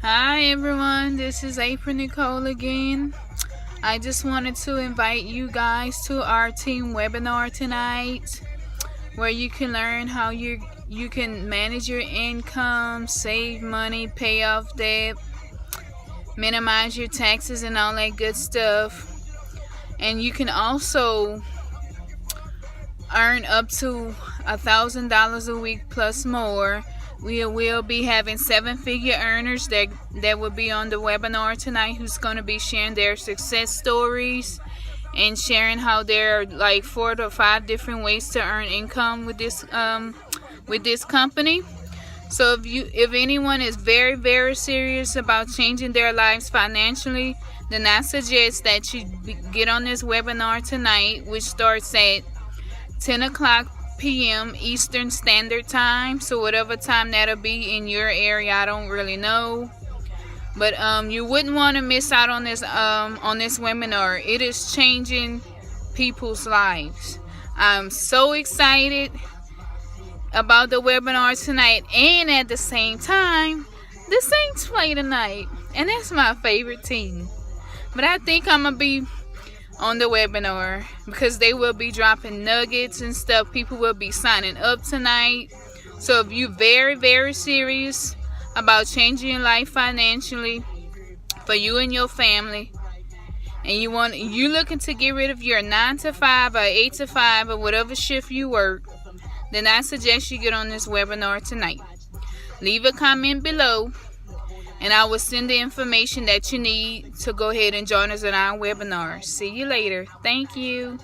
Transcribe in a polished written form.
Hi everyone, this is April Nicole again. I just wanted to invite you guys to our team webinar tonight where you can learn how you can manage your income, save money, pay off debt, minimize your taxes and all that good stuff. And you can also earn up to $1,000 a week plus more. We will be having 7-figure earners that will be on the webinar tonight who's going to be sharing their success stories and sharing how there are like 4 to 5 different ways to earn income with this company. So if anyone is very serious about changing their lives financially, then I suggest that you get on this webinar tonight, which starts at 10 o'clock p.m. Eastern Standard Time. So whatever time that'll be in your area, I don't really know. But you wouldn't want to miss out on this webinar. It is changing people's lives. I'm so excited about the webinar tonight, and at the same time, the Saints play tonight, and that's my favorite team. But I think I'm gonna be on the webinar because they will be dropping nuggets and stuff. People will be signing up tonight. So if you're very serious about changing your life financially for you and your family, and you looking to get rid of your 9 to 5 or 8 to 5 or whatever shift you work, then I suggest you get on this webinar tonight. Leave a comment below and I will send the information that you need to go ahead and join us on our webinar. See you later. Thank you.